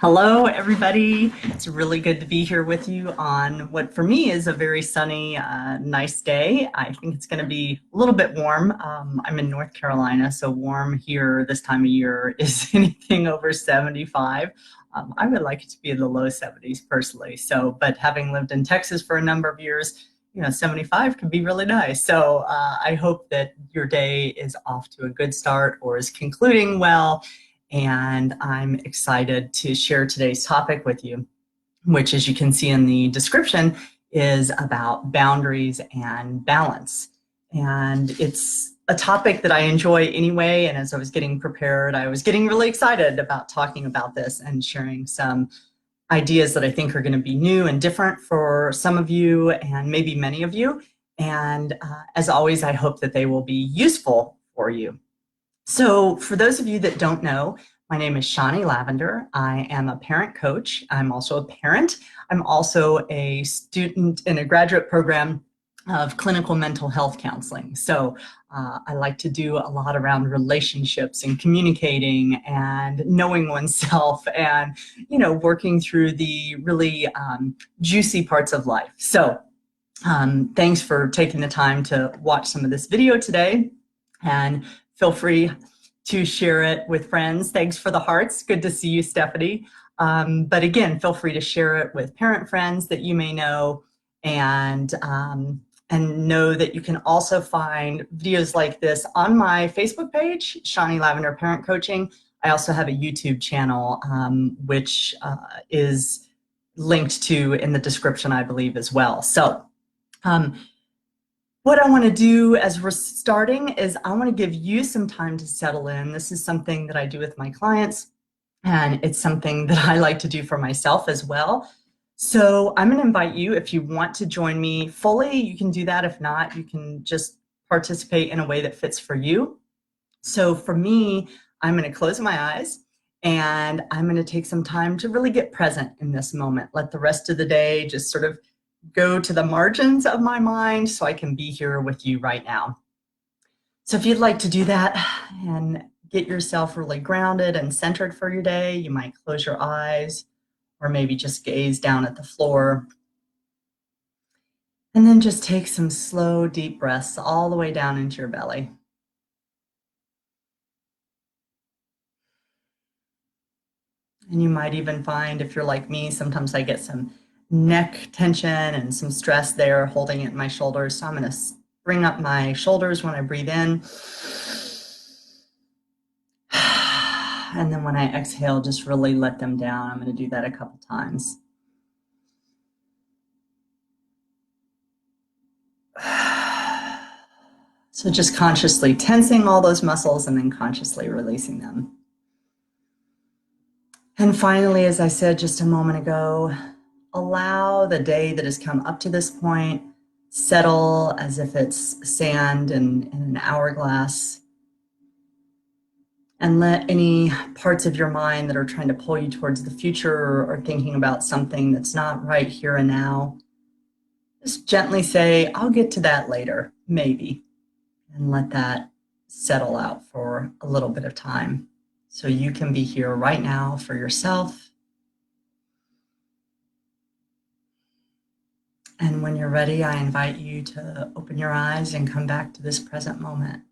Hello, everybody. It's really good to be here with you on what for me is a very sunny, nice day. I think it's going to be a little bit warm. I'm in North Carolina, so warm here this time of year is anything over 75. I would like it to be in the low 70s personally. So, but having lived in Texas for a number of years, 75 can be really nice. So I hope that your day is off to a good start or is concluding well, and I'm excited to share today's topic with you, which, as you can see in the description, is about boundaries and balance. And it's a topic that I enjoy anyway, and as I was getting prepared, I was getting really excited about talking about this and sharing some ideas that I think are going to be new and different for some of you and maybe many of you. And as always, I hope that they will be useful for you. So for those of you that don't know, my name is Shonnie Lavender. I am a parent coach. I'm also a parent. I'm also a student in a graduate program of clinical mental health counseling. So I like to do a lot around relationships and communicating and knowing oneself and, working through the really juicy parts of life. So thanks for taking the time to watch some of this video today, and feel free to share it with friends. Thanks for the hearts. Good to see you, Stephanie. But again, feel free to share it with parent friends that you may know, and know that you can also find videos like this on my Facebook page, Shonnie Lavender Parent Coaching. I also have a YouTube channel, which is linked to in the description, I believe, as well. So what I want to do as we're starting is I want to give you some time to settle in. This is something that I do with my clients, and it's something that I like to do for myself as well. So I'm going to invite you, if you want to join me fully, you can do that. If not, you can just participate in a way that fits for you. So for me, I'm going to close my eyes and I'm going to take some time to really get present in this moment. Let the rest of the day just sort of go to the margins of my mind so I can be here with you right now. So if you'd like to do that and get yourself really grounded and centered for your day, you might close your eyes or maybe just gaze down at the floor. And then just take some slow, deep breaths all the way down into your belly. And you might even find, if you're like me, sometimes I get some neck tension and some stress there holding it in my shoulders. So I'm going to bring up my shoulders when I breathe in. And then when I exhale, just really let them down. I'm going to do that a couple times. So just consciously tensing all those muscles and then consciously releasing them. And finally, as I said just a moment ago, allow the day that has come up to this point settle as if it's sand in an hourglass. And let any parts of your mind that are trying to pull you towards the future or thinking about something that's not right here and now, just gently say, I'll get to that later, maybe. And let that settle out for a little bit of time so you can be here right now for yourself. And when you're ready, I invite you to open your eyes and come back to this present moment.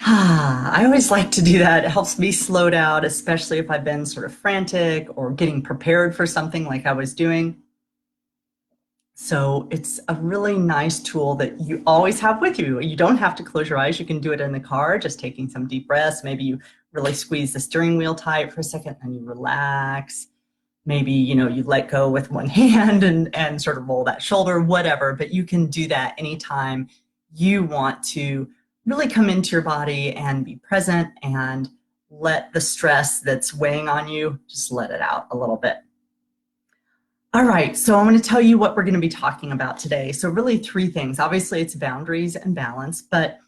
I always like to do that. It helps me slow down, especially if I've been sort of frantic or getting prepared for something like I was doing. So it's a really nice tool that you always have with you. You don't have to close your eyes. You can do it in the car, just taking some deep breaths. Maybe you really squeeze the steering wheel tight for a second and you relax. Maybe, you let go with one hand and sort of roll that shoulder, whatever. But you can do that anytime you want to really come into your body and be present and let the stress that's weighing on you, just let it out a little bit. All right, so I'm going to tell you what we're going to be talking about today. So really three things. Obviously, it's boundaries and balance, but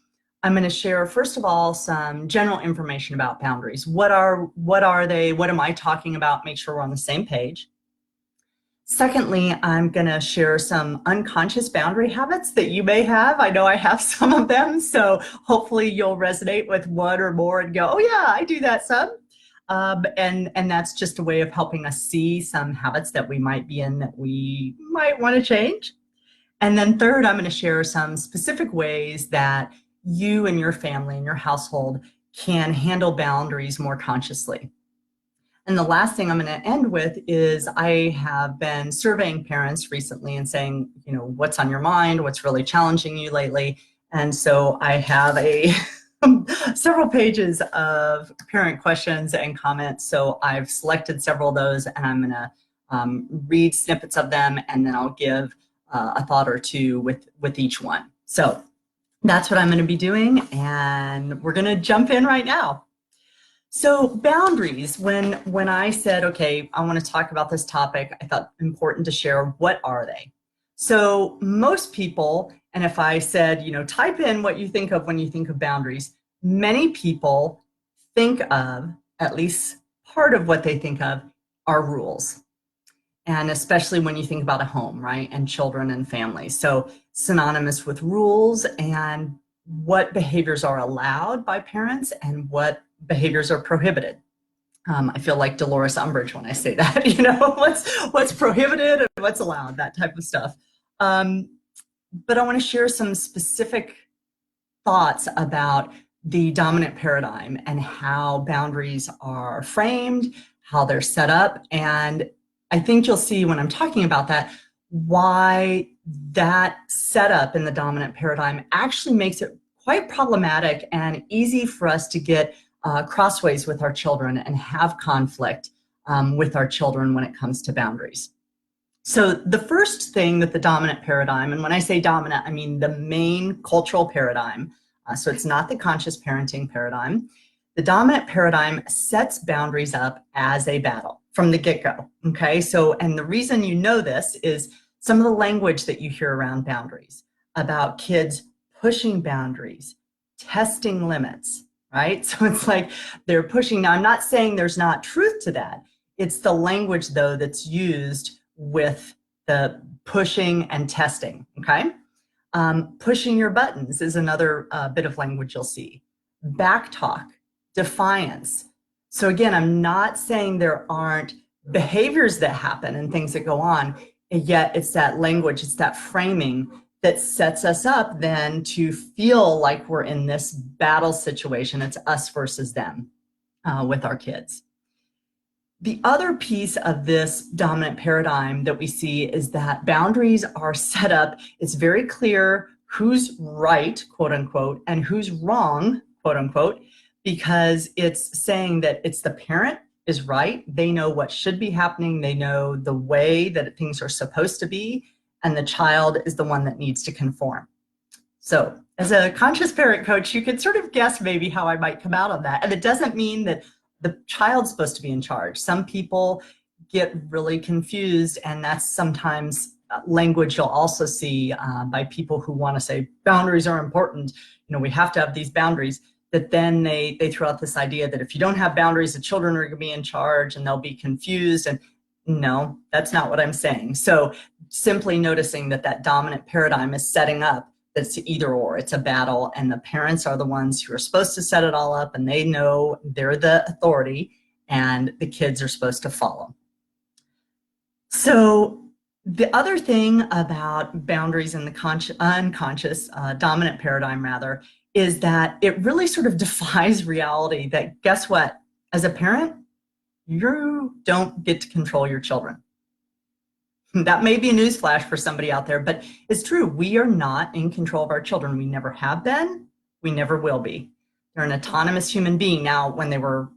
I'm going to share, first of all, some general information about boundaries. What are they? What am I talking about? Make sure we're on the same page. Secondly, I'm going to share some unconscious boundary habits that you may have. I know I have some of them, so hopefully you'll resonate with one or more and go, oh yeah, I do that some. And that's just a way of helping us see some habits that we might be in that we might want to change. And then third, I'm going to share some specific ways that you and your family and your household can handle boundaries more consciously. And the last thing I'm going to end with is I have been surveying parents recently and saying, you know, what's on your mind? What's really challenging you lately? And so I have several pages of parent questions and comments. So I've selected several of those and I'm going to read snippets of them, and then I'll give a thought or two with each one. So that's what I'm going to be doing, and we're going to jump in right now. So boundaries, when I said, okay, I want to talk about this topic, I thought important to share, what are they? So most people, and if I said, you know, type in what you think of when you think of boundaries, many people think of, at least part of what they think of, are rules. And especially when you think about a home, right? And children and families. So synonymous with rules and what behaviors are allowed by parents and what behaviors are prohibited. I feel like Dolores Umbridge when I say that, you know, what's prohibited and what's allowed, that type of stuff. But I want to share some specific thoughts about the dominant paradigm and how boundaries are framed, how they're set up. And I think you'll see when I'm talking about that, why that setup in the dominant paradigm actually makes it quite problematic and easy for us to get crossways with our children and have conflict with our children when it comes to boundaries. So the first thing that the dominant paradigm, and when I say dominant, I mean the main cultural paradigm, so it's not the conscious parenting paradigm. The dominant paradigm sets boundaries up as a battle from the get-go, okay? So, and the reason you know this is some of the language that you hear around boundaries, about kids pushing boundaries, testing limits, right? So it's like they're pushing. Now, I'm not saying there's not truth to that. It's the language, though, that's used with the pushing and testing, okay? Pushing your buttons is another bit of language you'll see. Backtalk, defiance. So again, I'm not saying there aren't behaviors that happen and things that go on, and yet it's that language, it's that framing that sets us up then to feel like we're in this battle situation. It's us versus them with our kids. The other piece of this dominant paradigm that we see is that boundaries are set up. It's very clear who's right, quote unquote, and who's wrong, quote unquote, because it's saying that it's the parent is right. They know what should be happening. They know the way that things are supposed to be, and the child is the one that needs to conform. So as a conscious parent coach, you could sort of guess maybe how I might come out on that. And it doesn't mean that the child's supposed to be in charge. Some people get really confused, and that's sometimes language you'll also see by people who want to say boundaries are important. You know, we have to have these boundaries. That then they throw out this idea that if you don't have boundaries, the children are going to be in charge and they'll be confused. And no, that's not what I'm saying. So simply noticing that that dominant paradigm is setting up that's either or, it's a battle, and the parents are the ones who are supposed to set it all up, and they know they're the authority, and the kids are supposed to follow. So the other thing about boundaries in the unconscious dominant paradigm rather is that it really sort of defies reality that, guess what, as a parent, you don't get to control your children. That may be a newsflash for somebody out there, but it's true. We are not in control of our children. We never have been. We never will be. They're an autonomous human being. Now, when they were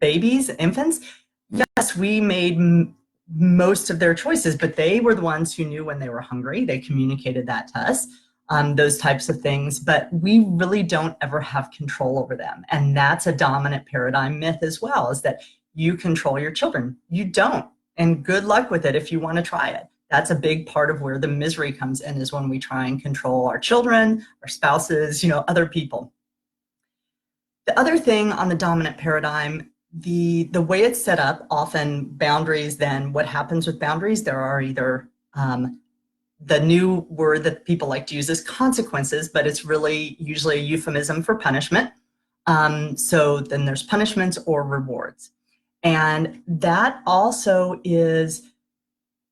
babies, infants, yes, we made most of their choices, but they were the ones who knew when they were hungry. They communicated that to us, those types of things, but we really don't ever have control over them. And that's a dominant paradigm myth as well, is that you control your children. You don't. And good luck with it if you want to try it. That's a big part of where the misery comes in, is when we try and control our children, our spouses, you know, other people. The other thing on the dominant paradigm the way it's set up, often boundaries, then what happens with boundaries, there are either the new word that people like to use is consequences, but it's really usually a euphemism for punishment. So then there's punishments or rewards. And that also is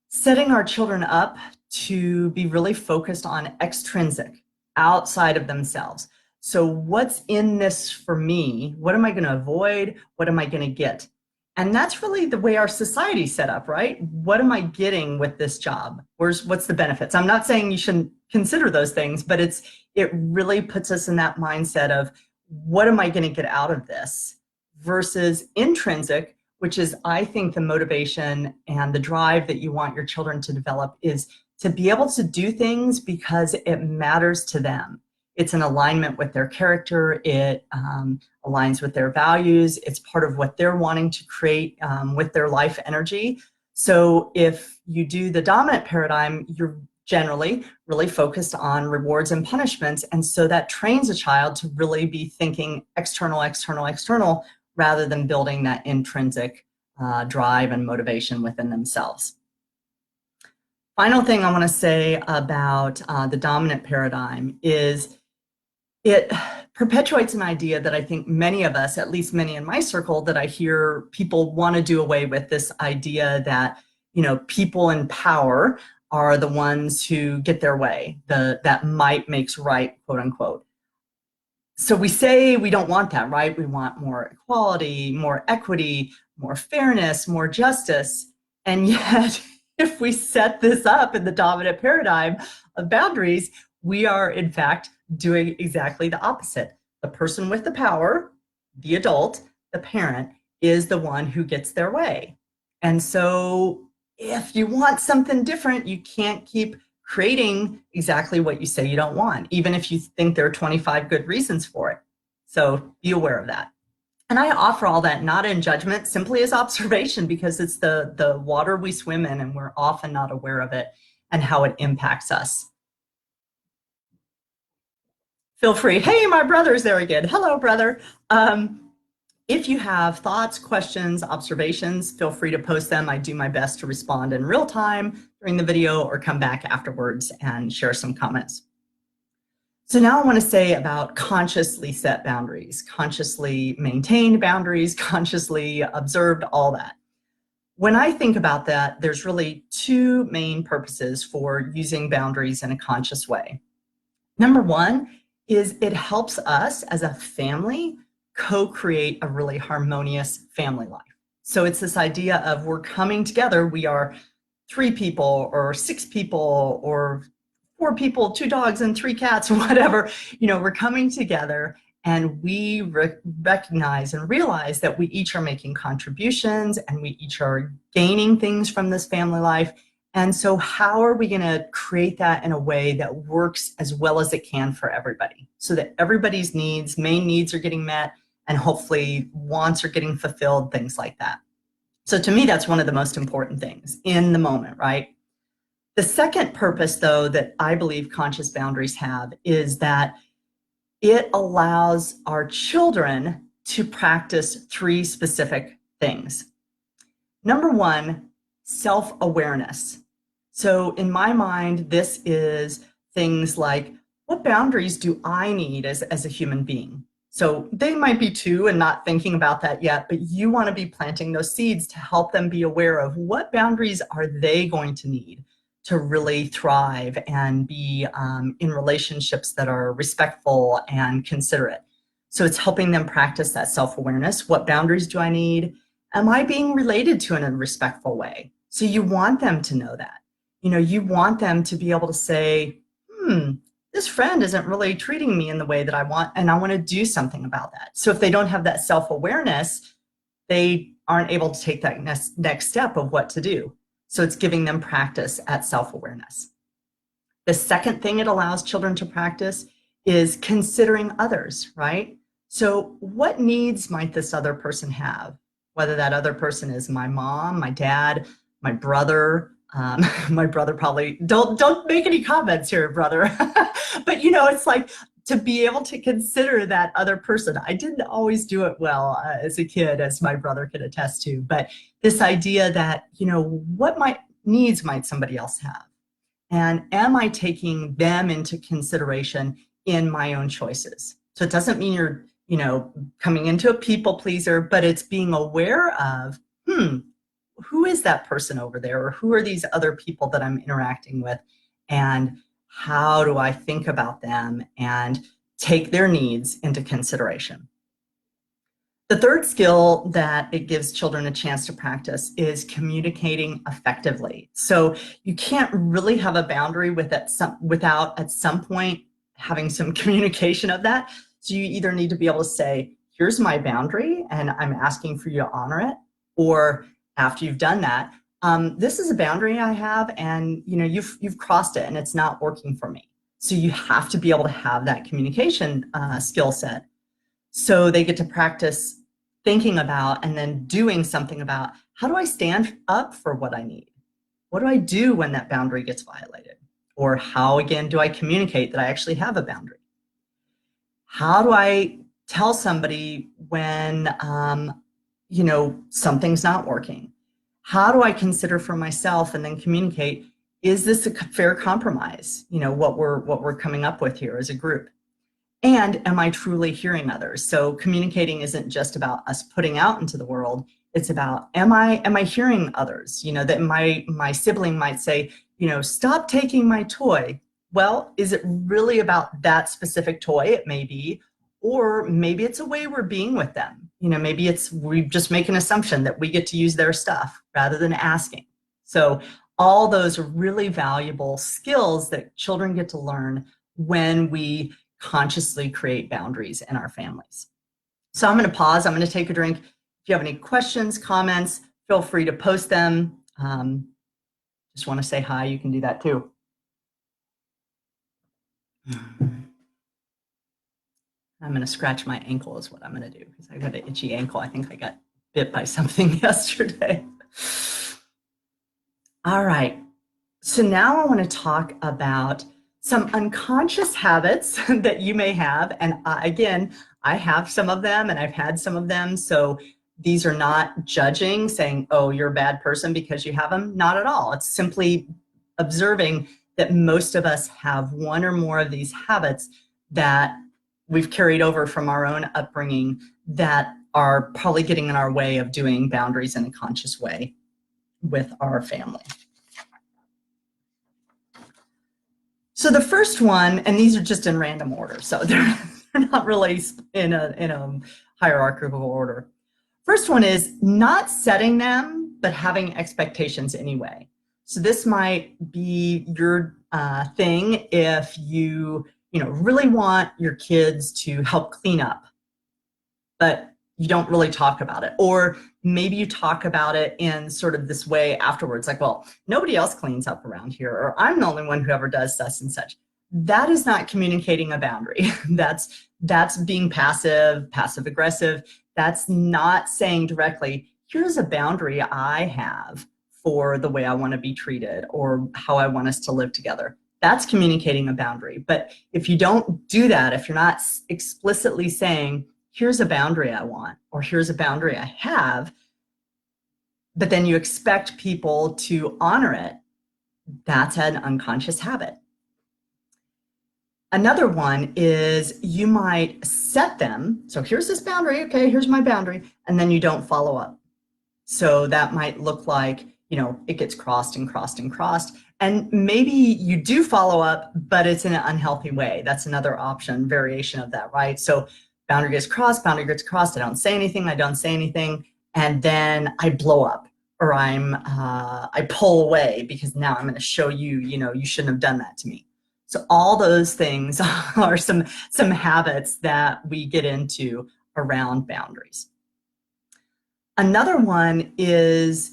setting our children up to be really focused on extrinsic, outside of themselves. So what's in this for me? What am I going to avoid? What am I going to get? And that's really the way our society's set up, right? What am I getting with this job? What's the benefits? I'm not saying you shouldn't consider those things, but it really puts us in that mindset of what am I going to get out of this versus intrinsic, which is, I think, the motivation and the drive that you want your children to develop is to be able to do things because it matters to them. It's in alignment with their character. It aligns with their values. It's part of what they're wanting to create with their life energy. So if you do the dominant paradigm, you're generally really focused on rewards and punishments. And so that trains a child to really be thinking external, external, external, rather than building that intrinsic drive and motivation within themselves. Final thing I want to say about the dominant paradigm is it perpetuates an idea that I think many of us, at least many in my circle, that I hear people want to do away with, this idea that, you know, people in power are the ones who get their way, that might makes right, quote unquote. So we say we don't want that, right? We want more equality, more equity, more fairness, more justice. And yet, if we set this up in the dominant paradigm of boundaries, we are in fact doing exactly the opposite. The person with the power, the adult, the parent, is the one who gets their way. And so if you want something different, you can't keep creating exactly what you say you don't want, even if you think there are 25 good reasons for it. So be aware of that. And I offer all that not in judgment, simply as observation, because it's the water we swim in and we're often not aware of it and how it impacts us. Feel free. Hey, my brother's there again. Hello, brother. If you have thoughts, questions, observations, feel free to post them. I do my best to respond in real time during the video or come back afterwards and share some comments. So now I want to say about consciously set boundaries, consciously maintained boundaries, consciously observed, all that. When I think about that, there's really two main purposes for using boundaries in a conscious way. Number one is it helps us as a family co-create a really harmonious family life. So it's this idea of we're coming together. We are 3 people or 6 people or 4 people, 2 dogs and 3 cats or whatever. You know, we're coming together and we recognize and realize that we each are making contributions and we each are gaining things from this family life. And so how are we going to create that in a way that works as well as it can for everybody, so that everybody's needs, main needs, are getting met and hopefully wants are getting fulfilled, things like that. So to me, that's one of the most important things in the moment, right? The second purpose, though, that I believe conscious boundaries have is that it allows our children to practice 3 specific things. Number one, self-awareness. So in my mind, this is things like, what boundaries do I need as a human being? So they might be 2 and not thinking about that yet, but you want to be planting those seeds to help them be aware of what boundaries are they going to need to really thrive and be in relationships that are respectful and considerate. So it's helping them practice that self-awareness. What boundaries do I need? Am I being related to in a respectful way? So you want them to know that. You know, you want them to be able to say, this friend isn't really treating me in the way that I want, and I want to do something about that. So if they don't have that self-awareness, they aren't able to take that next step of what to do. So it's giving them practice at self-awareness. The second thing it allows children to practice is considering others, right? So what needs might this other person have? Whether that other person is my mom, my dad, my brother. My brother probably, don't make any comments here, brother. But you know, it's like to be able to consider that other person. I didn't always do it well as a kid, as my brother could attest to, but this idea that, what needs might somebody else have? And am I taking them into consideration in my own choices? So it doesn't mean you're, coming into a people pleaser, but it's being aware of, who is that person over there? Or who are these other people that I'm interacting with? And how do I think about them and take their needs into consideration? The third skill that it gives children a chance to practice is communicating effectively. So you can't really have a boundary without at some point having some communication of that. So you either need to be able to say, here's my boundary and I'm asking for you to honor it. Or after you've done that, this is a boundary I have and you've crossed it and it's not working for me. So you have to be able to have that communication skill set. So they get to practice thinking about and then doing something about, how do I stand up for what I need? What do I do when that boundary gets violated? Or how, again, do I communicate that I actually have a boundary? How do I tell somebody when, something's not working? How do I consider for myself and then communicate, is this a fair compromise? What we're coming up with here as a group. And am I truly hearing others? So communicating isn't just about us putting out into the world. It's about, am I hearing others? That my sibling might say, stop taking my toy. Well, is it really about that specific toy? It may be, or maybe it's a way we're being with them. Maybe we just make an assumption that we get to use their stuff rather than asking. So all those are really valuable skills that children get to learn when we consciously create boundaries in our families. So I'm going to pause. I'm going to take a drink. If you have any questions, comments, feel free to post them. Just want to say hi. You can do that too. I'm going to scratch my ankle is what I'm going to do because I got an itchy ankle. I think I got bit by something yesterday. All right. So now I want to talk about some unconscious habits that you may have. And again, I have some of them and I've had some of them. So these are not judging, saying, oh, you're a bad person because you have them. Not at all. It's simply observing that most of us have one or more of these habits that we've carried over from our own upbringing that are probably getting in our way of doing boundaries in a conscious way with our family. So the first one, and these are just in random order, so they're not really in a hierarchical order. First one is not setting them, but having expectations anyway. So this might be your thing if you really want your kids to help clean up, but you don't really talk about it. Or maybe you talk about it in sort of this way afterwards, like, well, nobody else cleans up around here, or I'm the only one who ever does such and such. That is not communicating a boundary. That's being passive aggressive. That's not saying directly, here's a boundary I have for the way I want to be treated or how I want us to live together. That's communicating a boundary. But if you don't do that, if you're not explicitly saying, here's a boundary I want, or here's a boundary I have, but then you expect people to honor it, that's an unconscious habit. Another one is you might set them. So here's this boundary. Okay, here's my boundary. And then you don't follow up. So that might look like, it gets crossed and crossed and crossed. And maybe you do follow up, but it's in an unhealthy way. That's another option, variation of that, right? So boundary gets crossed, I don't say anything, and then I blow up, or I pull away because now I'm going to show you, you shouldn't have done that to me. So all those things are some habits that we get into around boundaries. Another one is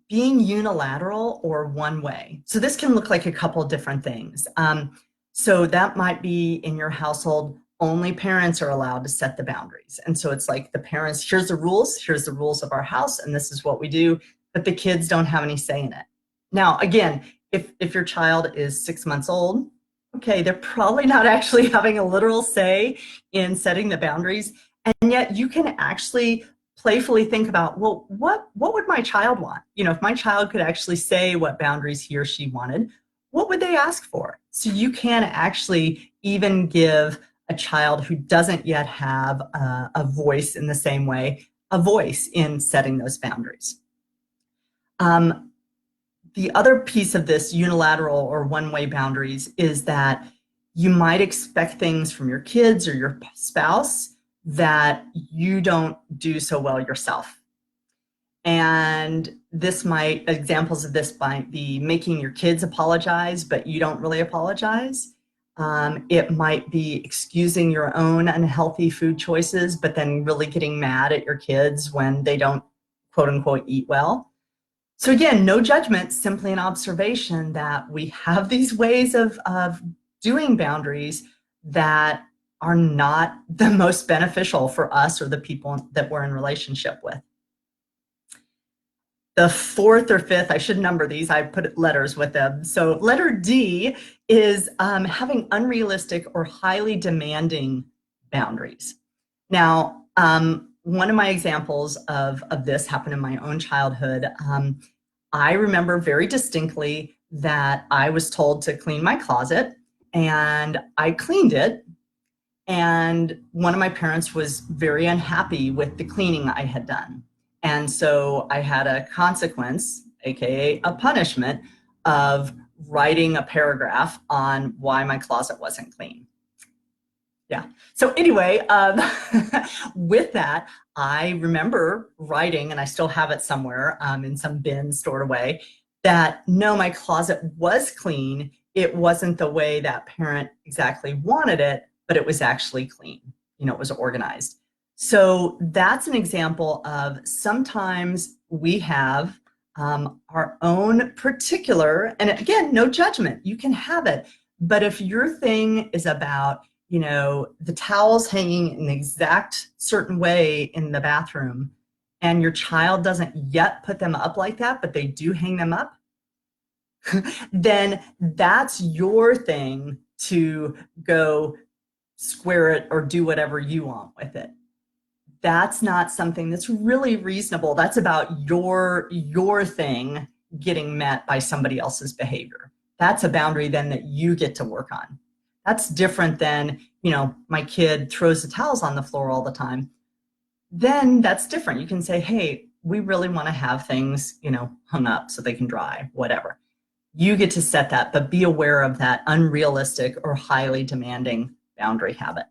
being unilateral or one way. So this can look like a couple different things. So that might be in your household, only parents are allowed to set the boundaries. And so it's like the parents, here's the rules of our house, and this is what we do, but the kids don't have any say in it. Now, again, if your child is 6 months old Okay, they're probably not actually having a literal say in setting the boundaries, and yet you can actually playfully think about, well, what would my child want? You know, if my child could actually say what boundaries he or she wanted, what would they ask for? So you can actually even give a child who doesn't yet have a voice in the same way, a voice in setting those boundaries. The other piece of this unilateral or one-way boundaries is that you might expect things from your kids or your spouse that you don't do so well yourself. And examples of this might be making your kids apologize, but you don't really apologize. It might be excusing your own unhealthy food choices, but then really getting mad at your kids when they don't, quote unquote, eat well. So again, no judgment, simply an observation that we have these ways of doing boundaries that are not the most beneficial for us or the people that we're in relationship with. The fourth or fifth, I should number these, I put letters with them. So letter D is having unrealistic or highly demanding boundaries. Now, one of my examples of this happened in my own childhood. I remember very distinctly that I was told to clean my closet, and I cleaned it. And one of my parents was very unhappy with the cleaning I had done. And so I had a consequence, AKA a punishment, of writing a paragraph on why my closet wasn't clean. Yeah. So anyway, with that, I remember writing, and I still have it somewhere in some bin stored away, that no, my closet was clean. It wasn't the way that parent exactly wanted it, but it was actually clean. You know, it was organized. So that's an example of sometimes we have our own particular, and again, no judgment, you can have it. But if your thing is about, you know, the towels hanging in the exact certain way in the bathroom, and your child doesn't yet put them up like that, but they do hang them up, then that's your thing to go square it or do whatever you want with it. That's not something that's really reasonable. That's about your thing getting met by somebody else's behavior. That's a boundary then that you get to work on. That's different than, you know, my kid throws the towels on the floor all the time. Then that's different. You can say, hey, we really want to have things, you know, hung up so they can dry, whatever. You get to set that, but be aware of that unrealistic or highly demanding boundary habit.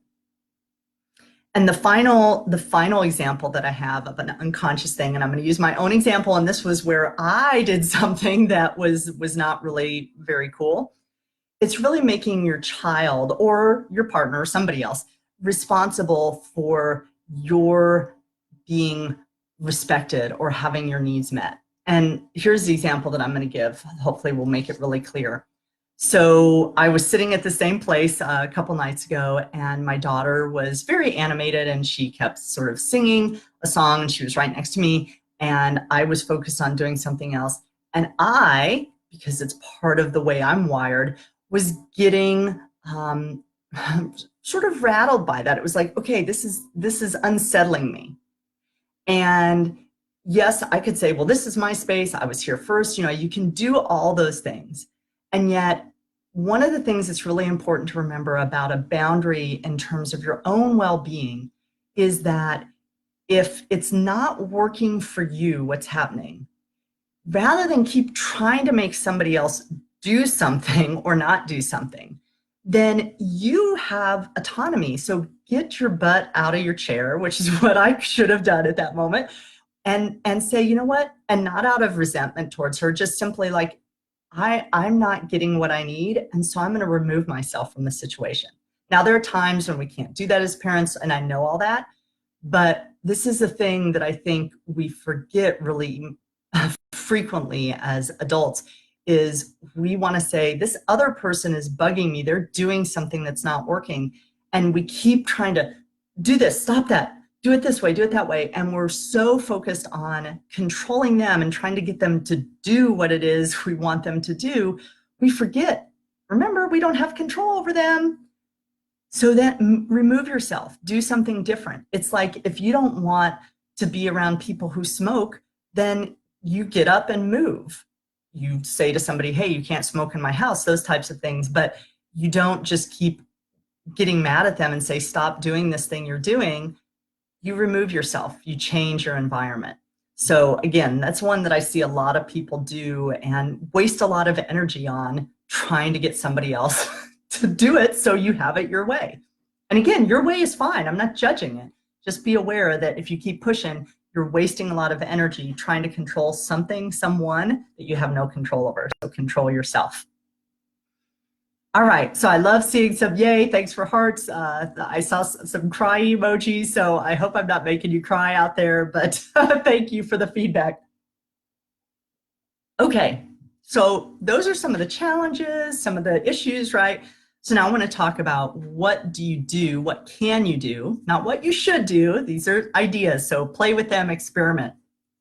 And the final example that I have of an unconscious thing, and I'm going to use my own example, and this was where I did something that was not really very cool. It's really making your child or your partner or somebody else responsible for your being respected or having your needs met. And here's the example that I'm going to give. Hopefully we'll make it really clear. So I was sitting at the same place a couple nights ago, and my daughter was very animated, and she kept sort of singing a song, and she was right next to me, and I was focused on doing something else. And I, because it's part of the way I'm wired, was getting sort of rattled by that. It was like, okay, this is unsettling me. And yes, I could say, well, this is my space. I was here first. You know, you can do all those things. And yet, one of the things that's really important to remember about a boundary in terms of your own well-being is that if it's not working for you, what's happening, rather than keep trying to make somebody else do something or not do something, then you have autonomy. So get your butt out of your chair, which is what I should have done at that moment, and say, you know what, and not out of resentment towards her, just simply like, I'm not getting what I need, and so I'm going to remove myself from the situation. Now, there are times when we can't do that as parents, and I know all that, but this is a thing that I think we forget really frequently as adults, is we want to say, this other person is bugging me, they're doing something that's not working, and we keep trying to do this, stop that, do it this way, do it that way. And we're so focused on controlling them and trying to get them to do what it is we want them to do, we forget. Remember, we don't have control over them. So then remove yourself, do something different. It's like if you don't want to be around people who smoke, then you get up and move. You say to somebody, hey, you can't smoke in my house, those types of things, but you don't just keep getting mad at them and say, stop doing this thing you're doing. You remove yourself, you change your environment. So again, that's one that I see a lot of people do and waste a lot of energy on trying to get somebody else to do it so you have it your way. And again, your way is fine. I'm not judging it. Just be aware that if you keep pushing, you're wasting a lot of energy trying to control something, someone that you have no control over. So control yourself. All right, so I love seeing some yay, thanks for hearts. I saw some cry emojis, so I hope I'm not making you cry out there, but thank you for the feedback. Okay, so those are some of the challenges, some of the issues, right? So now I want to talk about what do you do, what can you do, not what you should do. These are ideas, so play with them, experiment,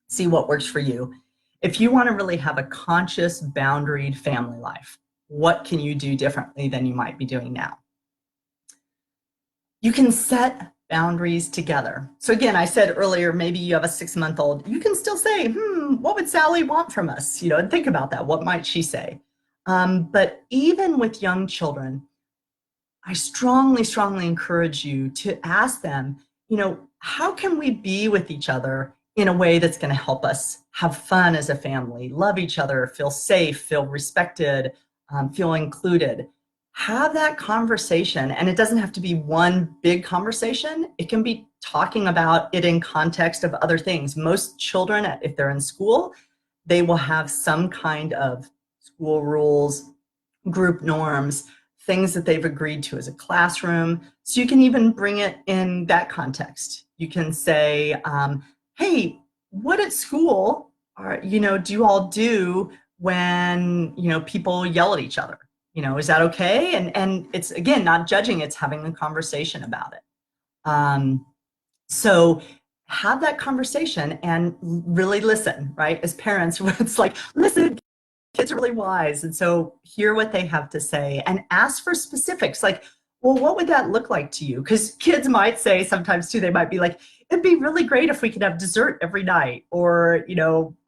see what works for you. If you want to really have a conscious, boundaried family life, what can you do differently than you might be doing now? You can set boundaries together. So again, I said earlier, maybe you have a 6-month-old. You can still say, what would Sally want from us? And think about that. What might she say? But even with young children, I strongly, strongly encourage you to ask them, how can we be with each other in a way that's going to help us have fun as a family, love each other, feel safe, feel respected, feel included. Have that conversation, and it doesn't have to be one big conversation. It can be talking about it in context of other things. Most children, if they're in school, they will have some kind of school rules, group norms, things that they've agreed to as a classroom. So you can even bring it in that context. You can say, hey, what at school do you all do when people yell at each other? Is that okay? And it's, again, not judging, it's having a conversation about it. So have that conversation and really listen, right? As parents, it's like, listen, kids are really wise. And so hear what they have to say and ask for specifics. Like, well, what would that look like to you? Because kids might say sometimes too, they might be like, it'd be really great if we could have dessert every night, or,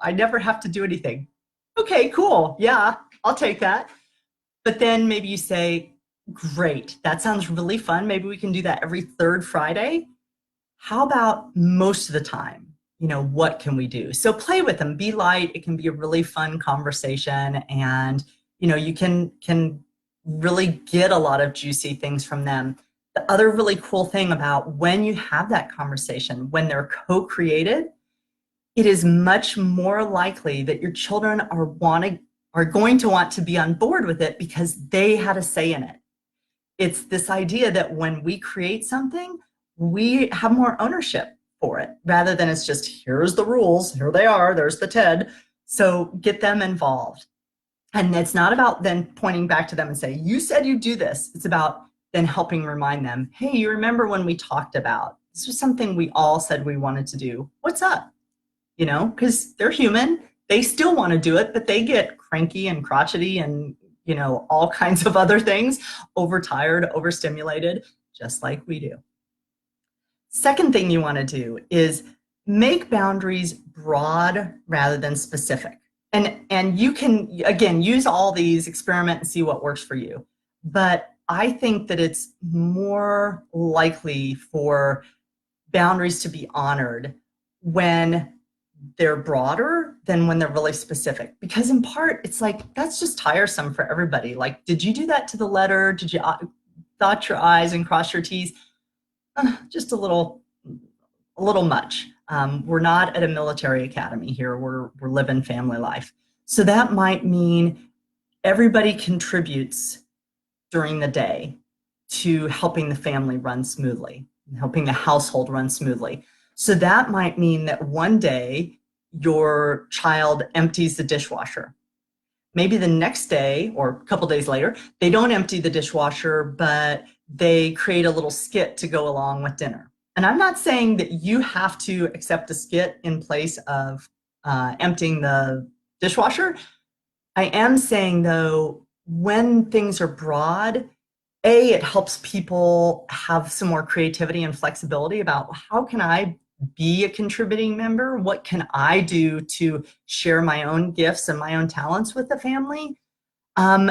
I never have to do anything. Okay, cool. Yeah, I'll take that. But then maybe you say, great, that sounds really fun. Maybe we can do that every third Friday. How about most of the time? What can we do? So play with them, be light. It can be a really fun conversation, and, you can really get a lot of juicy things from them. The other really cool thing about when you have that conversation, when they're co-created, it is much more likely that your children are going to want to be on board with it because they had a say in it. It's this idea that when we create something, we have more ownership for it, rather than it's just, here's the rules, here they are, there's the TED. So get them involved. And it's not about then pointing back to them and say, you said you do this. It's about then helping remind them, hey, you remember when we talked about, this was something we all said we wanted to do. What's up? Because they're human. They still want to do it, but they get cranky and crotchety and, all kinds of other things, overtired, overstimulated, just like we do. Second thing you want to do is make boundaries broad rather than specific. And you can, again, use all these, experiment and see what works for you. But I think that it's more likely for boundaries to be honored when they're broader than when they're really specific. Because in part, it's like, that's just tiresome for everybody. Like, did you do that to the letter? Did you dot your I's and cross your T's? Just a little much. We're not at a military academy here. We're living family life. So that might mean everybody contributes during the day to helping the family run smoothly, helping the household run smoothly. So that might mean that one day your child empties the dishwasher. Maybe the next day or a couple days later, they don't empty the dishwasher, but they create a little skit to go along with dinner. And I'm not saying that you have to accept a skit in place of emptying the dishwasher. I am saying, though, when things are broad, it helps people have some more creativity and flexibility about how can I be a contributing member? What can I do to share my own gifts and my own talents with the family? Um,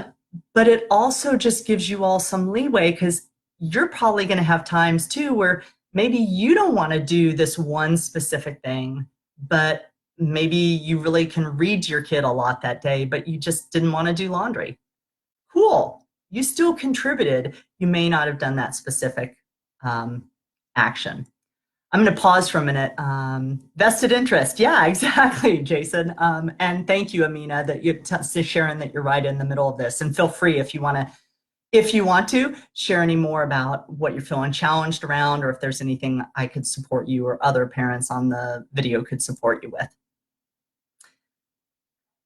but it also just gives you all some leeway because you're probably going to have times too where maybe you don't want to do this one specific thing, but maybe you really can read to your kid a lot that day, but you just didn't want to do laundry. Cool. You still contributed. You may not have done that specific action. I'm going to pause for a minute. Vested interest. Yeah, exactly, Jason. And thank you, Amina, that you to Sharon, that you're right in the middle of this. And feel free if you want to share any more about what you're feeling challenged around, or if there's anything I could support you or other parents on the video could support you with.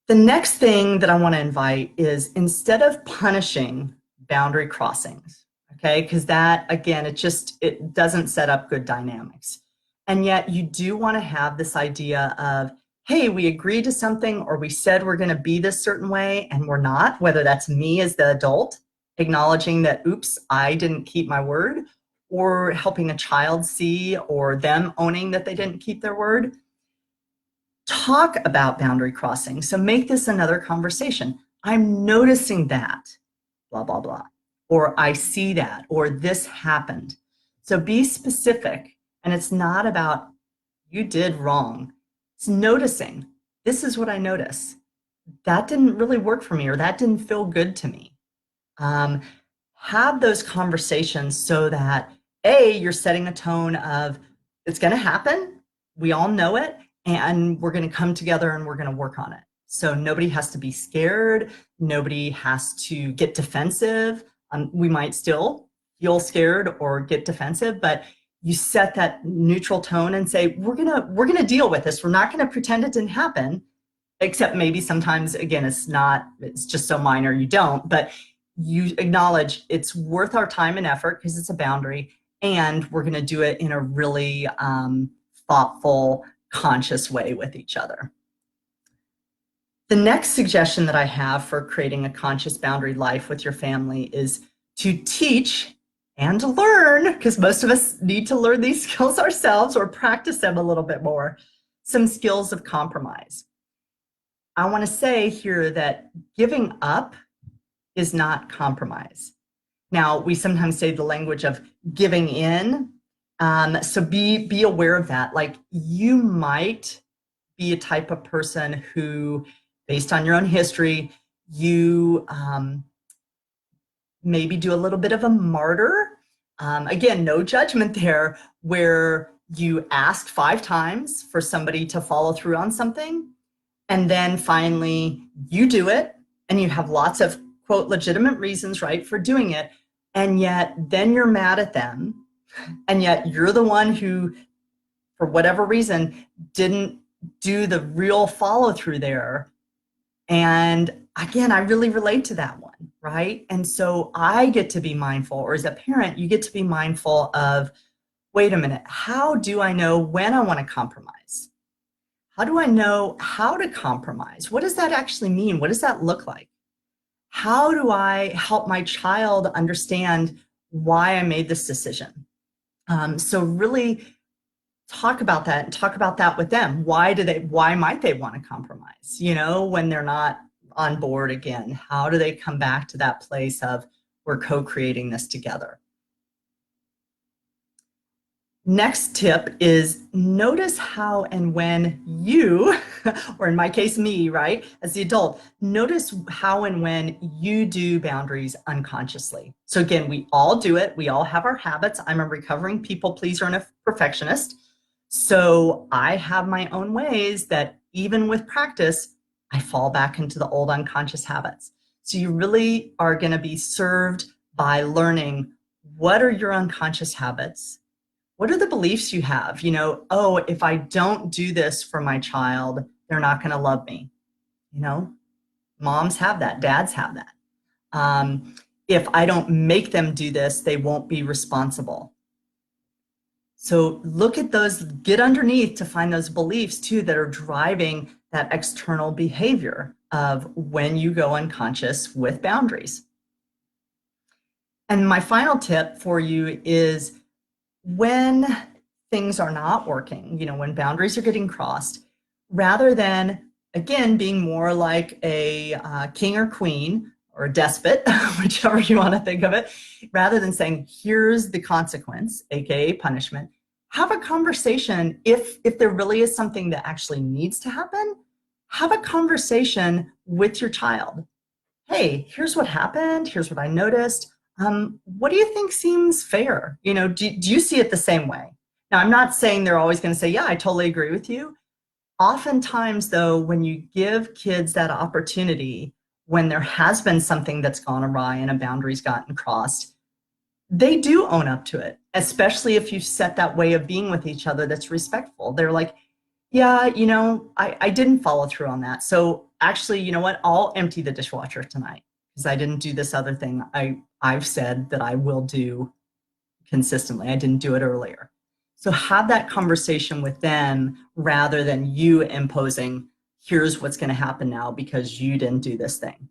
The next thing that I want to invite is, instead of punishing boundary crossings, okay, because that, again, it doesn't set up good dynamics. And yet you do want to have this idea of, hey, we agreed to something, or we said we're going to be this certain way and we're not, whether that's me as the adult acknowledging that, oops, I didn't keep my word, or helping a child see, or them owning that they didn't keep their word. Talk about boundary crossing. So make this another conversation. I'm noticing that, blah, blah, blah. Or I see that, or this happened. So be specific. And it's not about you did wrong. It's noticing, this is what I notice. That didn't really work for me, or that didn't feel good to me. Have those conversations so that, you're setting a tone of, it's going to happen. We all know it. And we're going to come together and we're going to work on it. So nobody has to be scared. Nobody has to get defensive. We might still feel scared or get defensive, but you set that neutral tone and say, we're gonna deal with this. We're not going to pretend it didn't happen, except maybe sometimes, again, it's just so minor you don't, but you acknowledge it's worth our time and effort because it's a boundary, and we're going to do it in a really thoughtful, conscious way with each other. The next suggestion that I have for creating a conscious boundary life with your family is to teach and learn, because most of us need to learn these skills ourselves or practice them a little bit more, some skills of compromise. I want to say here that giving up is not compromise. Now, we sometimes say the language of giving in. So be aware of that. Like, you might be a type of person who, based on your own history, you maybe do a little bit of a martyr. Again, no judgment there, where you ask 5 times for somebody to follow through on something, and then finally you do it, and you have lots of, quote, legitimate reasons, right, for doing it, and yet then you're mad at them, and yet you're the one who, for whatever reason, didn't do the real follow through there. And again, I really relate to that one, right? And so I get to be mindful, or as a parent, you get to be mindful of, wait a minute, how do I know when I want to compromise? How do I know how to compromise? What does that actually mean? What does that look like? How do I help my child understand why I made this decision? So really talk about that, and talk about that with them. Why might they want to compromise? When they're not on board again, how do they come back to that place of, we're co-creating this together? Next tip is, notice how and when you, or in my case, me, right, as the adult, notice how and when you do boundaries unconsciously. So again, we all do it. We all have our habits. I'm a recovering people pleaser and a perfectionist. So I have my own ways that, even with practice, I fall back into the old unconscious habits. So you really are going to be served by learning, what are your unconscious habits? What are the beliefs you have? Oh, if I don't do this for my child, they're not going to love me. Moms have that, dads have that. If I don't make them do this, they won't be responsible. So look at those, get underneath to find those beliefs too that are driving that external behavior of when you go unconscious with boundaries. And my final tip for you is when things are not working, when boundaries are getting crossed, rather than, again, being more like a king or queen or a despot, whichever you want to think of it, rather than saying, here's the consequence, aka punishment, have a conversation. If there really is something that actually needs to happen, have a conversation with your child. Hey, here's what happened. Here's what I noticed. What do you think seems fair? Do you see it the same way? Now, I'm not saying they're always going to say, yeah, I totally agree with you. Oftentimes, though, when you give kids that opportunity, when there has been something that's gone awry and a boundary's gotten crossed, they do own up to it, especially if you set that way of being with each other that's respectful. They're like, yeah, I didn't follow through on that. So actually, you know what? I'll empty the dishwasher tonight because I didn't do this other thing I've said that I will do consistently. I didn't do it earlier. So have that conversation with them rather than you imposing, here's what's going to happen now because you didn't do this thing.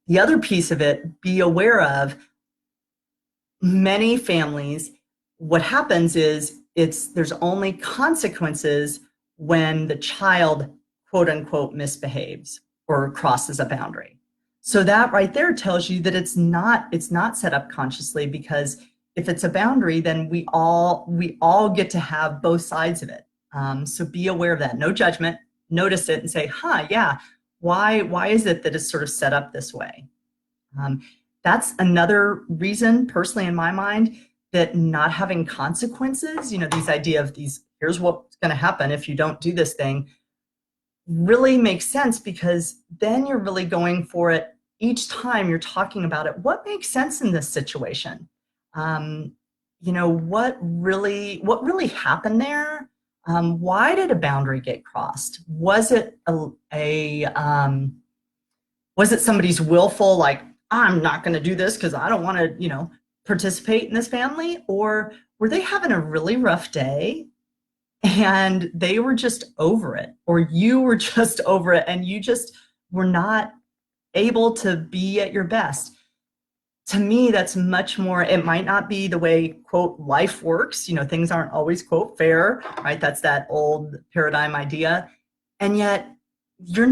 The other piece of it, be aware of many families, what happens is there's only consequences when the child, quote unquote, misbehaves or crosses a boundary. So that right there tells you that it's not set up consciously, because if it's a boundary, then we all get to have both sides of it. So be aware of that. No judgment. Notice it and say, yeah, why is it that it's sort of set up this way? That's another reason, personally, in my mind, that not having consequences, these idea of here's what's going to happen if you don't do this thing, really makes sense, because then you're really going for it each time you're talking about it. What makes sense in this situation? What really happened there? Why did a boundary get crossed? Was it was it somebody's willful, like, I'm not going to do this because I don't want to, participate in this family? Or were they having a really rough day and they were just over it, or you were just over it and you just were not able to be at your best? To me, that's much more, it might not be the way, quote, life works. Things aren't always, quote, fair, right? That's that old paradigm idea. And yet you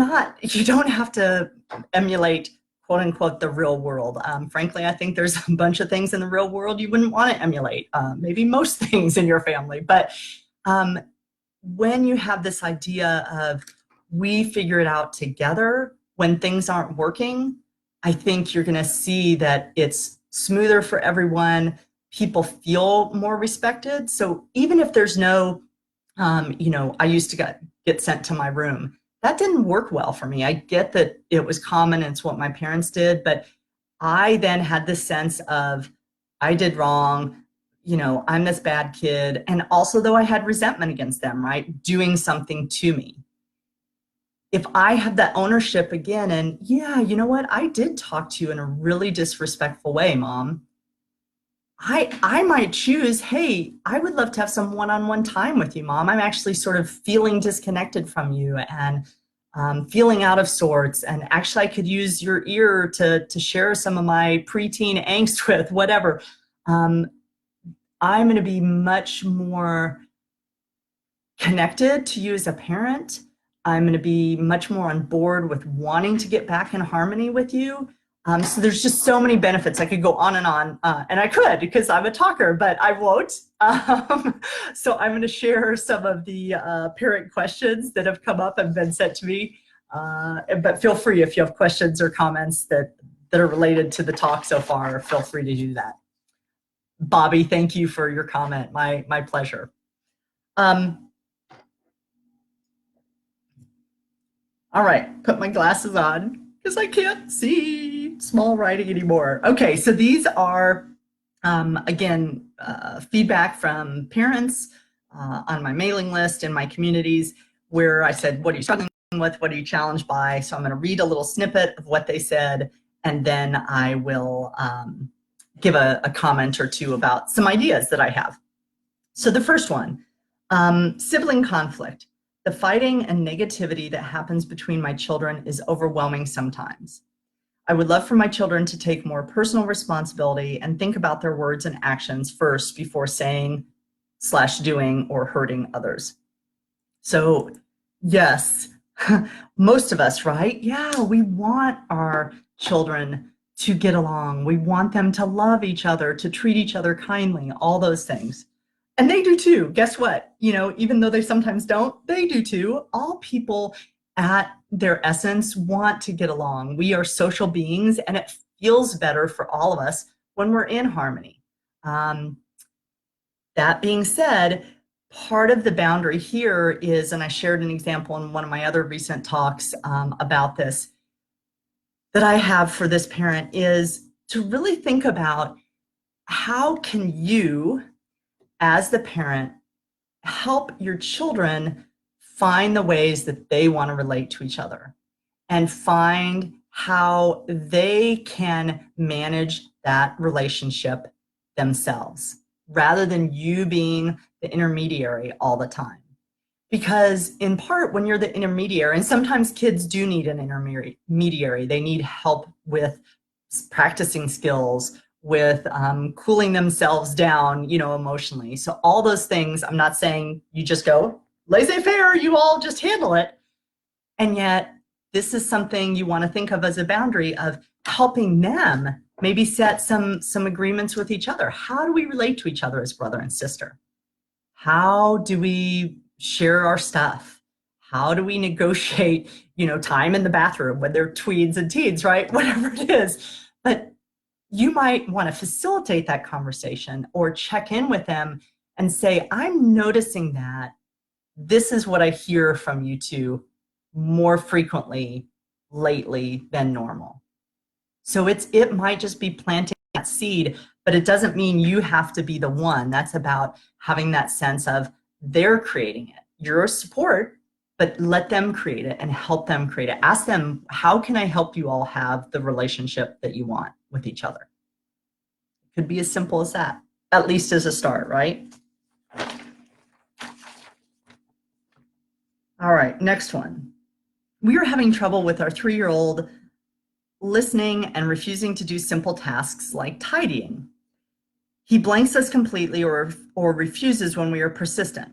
don't have to emulate, quote unquote, the real world. Frankly, I think there's a bunch of things in the real world you wouldn't want to emulate, maybe most things in your family. But when you have this idea of we figure it out together when things aren't working, I think you're going to see that it's smoother for everyone. People feel more respected. So even if there's no, I used to get sent to my room. That didn't work well for me. I get that it was common and it's what my parents did, but I then had this sense of I did wrong. I'm this bad kid. And also, though, I had resentment against them, right? Doing something to me. If I have that ownership again, and yeah, you know what? I did talk to you in a really disrespectful way, Mom. I might choose, hey, I would love to have some one-on-one time with you, Mom. I'm actually sort of feeling disconnected from you and feeling out of sorts. And actually, I could use your ear to share some of my preteen angst with, whatever. I'm going to be much more connected to you as a parent. I'm going to be much more on board with wanting to get back in harmony with you. So there's just so many benefits. I could go on, and I could, because I'm a talker, but I won't. So I'm going to share some of the parent questions that have come up and been sent to me. But feel free, if you have questions or comments that are related to the talk so far, feel free to do that. Bobby, thank you for your comment. My pleasure. All right, put my glasses on because I can't see small writing anymore. Okay, so these are, again, feedback from parents on my mailing list in my communities, where I said, what are you struggling with? What are you challenged by? So I'm going to read a little snippet of what they said, and then I will give a comment or two about some ideas that I have. So the first one, sibling conflict. The fighting and negativity that happens between my children is overwhelming sometimes. I would love for my children to take more personal responsibility and think about their words and actions first before saying/doing or hurting others. So yes, most of us, right? Yeah, we want our children to get along. We want them to love each other, to treat each other kindly, all those things. And they do too. Guess what? Even though they sometimes don't, they do too. All people at their essence want to get along. We are social beings, and it feels better for all of us when we're in harmony. That being said, part of the boundary here is, and I shared an example in one of my other recent talks about this, that I have for this parent is to really think about how can you, as the parent, help your children find the ways that they want to relate to each other and find how they can manage that relationship themselves rather than you being the intermediary all the time. Because in part, when you're the intermediary, and sometimes kids do need an intermediary, they need help with practicing skills, with cooling themselves down, emotionally. So all those things, I'm not saying you just go laissez-faire, you all just handle it. And yet this is something you want to think of as a boundary of helping them maybe set some agreements with each other. How do we relate to each other as brother and sister? How do we share our stuff? How do we negotiate, time in the bathroom when they're tweens and teens, right? Whatever it is. But you might want to facilitate that conversation or check in with them and say, I'm noticing that this is what I hear from you two more frequently lately than normal. So it might just be planting that seed, but it doesn't mean you have to be the one. That's about having that sense of they're creating it. You're a support, but let them create it and help them create it. Ask them, how can I help you all have the relationship that you want with each other? It could be as simple as that, at least as a start, right? All right, next one. We are having trouble with our 3-year-old listening and refusing to do simple tasks like tidying. He blanks us completely or refuses when we are persistent.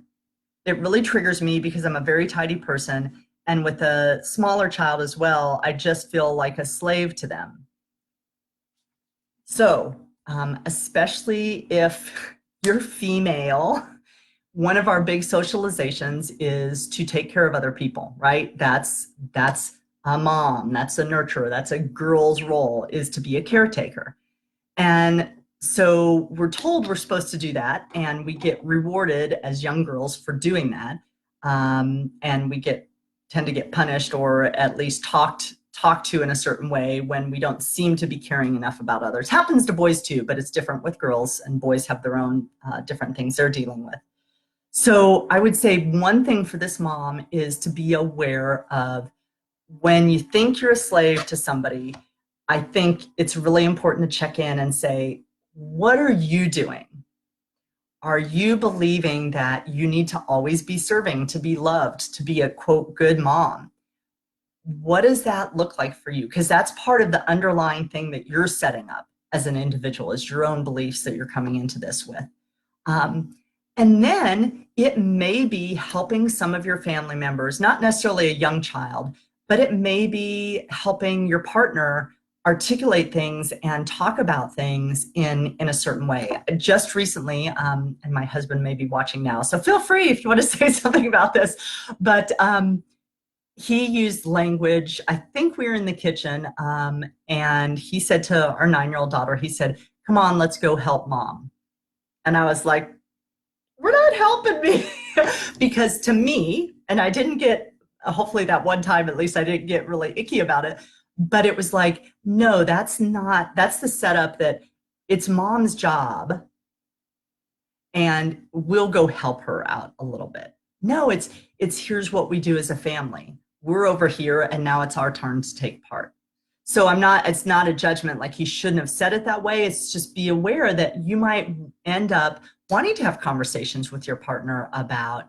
It really triggers me because I'm a very tidy person, and with a smaller child as well, I just feel like a slave to them. So, especially if you're female, one of our big socializations is to take care of other people, right? That's a mom, that's a nurturer, that's a girl's role, is to be a caretaker. And so we're told we're supposed to do that, and we get rewarded as young girls for doing that. And we tend to get punished or at least talked to in a certain way when we don't seem to be caring enough about others. Happens to boys too, but it's different with girls, and boys have their own different things they're dealing with. So I would say one thing for this mom is to be aware of when you think you're a slave to somebody, I think it's really important to check in and say, what are you doing? Are you believing that you need to always be serving, to be loved, to be a quote good mom? What does that look like for you? Because that's part of the underlying thing that you're setting up as an individual, is your own beliefs that you're coming into this with. And then it may be helping some of your family members, not necessarily a young child, but it may be helping your partner articulate things and talk about things in a certain way. Just recently, and my husband may be watching now, so feel free if you want to say something about this, but he used language, I think we were in the kitchen, and he said to our 9-year-old daughter, he said, come on, let's go help mom. And I was like, we're not helping me. Because to me, and I didn't get, hopefully that one time at least I didn't get really icky about it, but it was like, no, that's the setup that it's mom's job and we'll go help her out a little bit. No, it's here's what we do as a family. We're over here and now it's our turn to take part. So it's not a judgment like he shouldn't have said it that way. It's just be aware that you might end up wanting to have conversations with your partner about,